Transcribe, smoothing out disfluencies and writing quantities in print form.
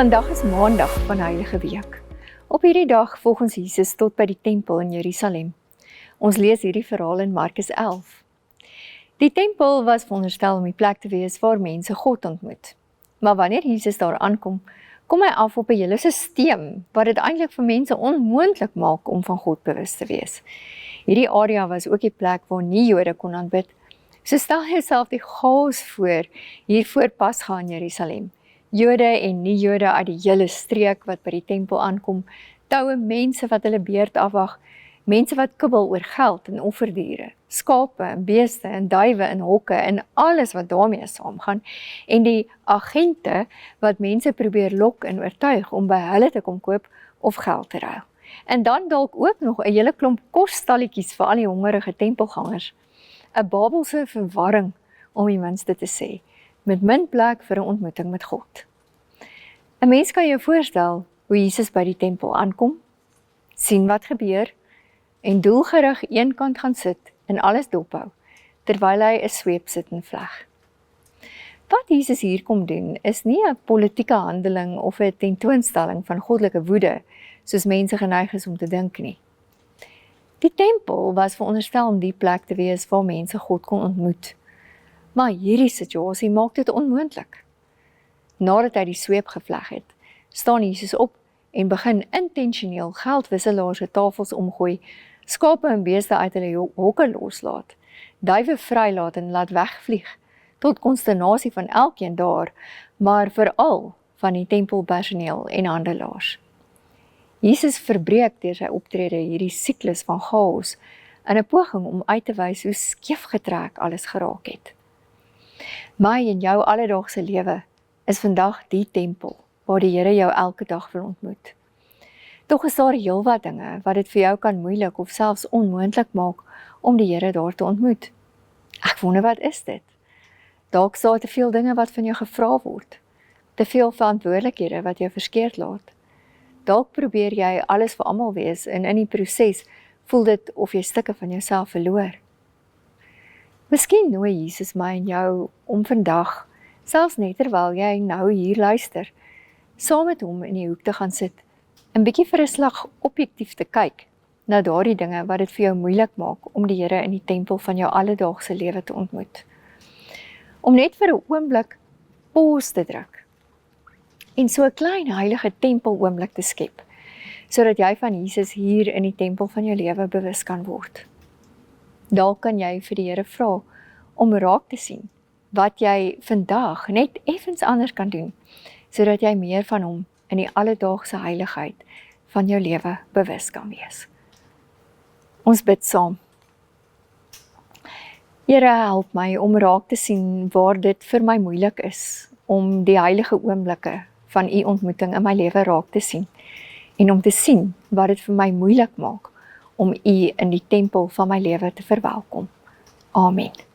Vandag is Maandag van Heilige Week. Op hierdie dag volg ons Jesus tot by die tempel in Jerusalem. Ons lees hierdie verhaal in Markus 11. Die tempel was veronderstel om die plek te wees waar mense God ontmoet. Maar wanneer Jesus daar aankom, kom hy af op 'n hele stelsel wat dit eintlik vir mense onmoontlik maak om van God bewus te wees. Hierdie area was ook die plek waar nie Jode kon aanbid. So stel jouself die chaos voor hier voor Pasga in Jerusalem. Jode en nie-Jode uit die hele streek wat by die tempel aankom, toue mense wat hulle beurt afwag, mense wat kibbel oor geld en offerdiere, skape en beeste en duwe en hokke en alles wat daarmee saamgaan, en die agente wat mense probeer lok en oortuig om by hulle te kom koop of geld te ruil. En dan dalk ook nog 'n hele klomp kosstalletjies vir al die hongerige tempelgangers. 'n Babelse verwarring, om die minste te sê, met min plek vir 'n ontmoeting met God. 'n Mens kan jou voorstel hoe Jesus by die tempel aankom, sien wat gebeur, en doelgerig eenkant gaan sit en alles dophou, terwyl hy 'n sweep sit en vleg. Wat Jesus hier kom doen, is nie 'n politieke handeling of 'n tentoonstelling van goddelike woede, soos mense geneig is om te dink nie. Die tempel was veronderstel om die plek te wees waar mense God kon ontmoet. Maar hierdie situasie maak dit onmoontlik. Nadat hy die sweep gevleg het, staan Jesus op en begin intentioneel geldwisselaars se tafels omgooi, skape en beeste uit hulle hokke loslaat, duwe vrylaat en laat wegvlieg, tot konsternasie van elkeen daar, maar veral van die tempelpersoneel en handelaars. Jesus verbreek deur sy optrede hierdie siklus van chaos in 'n poging om uit te wys hoe skeefgetrek alles geraak het. My en jou alledaagse lewe is vandag die tempel waar die Here jou elke dag wil ontmoet. Tog is daar heelwat dinge wat dit vir jou kan moeilik of selfs onmoontlik maak om die Here daar te ontmoet. Ek wonder, wat is dit? Dalk is daar te veel dinge wat van jou gevra word, te veel verantwoordelikhede wat jou verskeurd laat. Dalk probeer jy alles vir almal wees en in die proses voel dit of jy stukke van jouself verloor. Miskien nooi Jesus my en jou om vandag, selfs net terwyl jy nou hier luister, saam met hom in die hoek te gaan sit, en bietjie vir 'n slag objektief te kyk na daardie dinge wat dit vir jou moeilik maak om die Here in die tempel van jou alledaagse lewe te ontmoet. Om net vir 'n oomblik pause te druk en so 'n klein heilige tempel oomblik te skep, sodat jy van Jesus hier in die tempel van jou lewe bewus kan word. Dalk kan jy vir die Here vra om raak te sien wat jy vandag net effens anders kan doen, sodat jy meer van hom in die alledaagse heiligheid van jou lewe bewus kan wees. Ons bid saam. Here, help my om raak te sien waar dit vir my moeilik is om die heilige oomblikke van u ontmoeting in my lewe raak te sien, en om te sien wat dit vir my moeilik maak om u in die tempel van my lewe te verwelkom. Amen.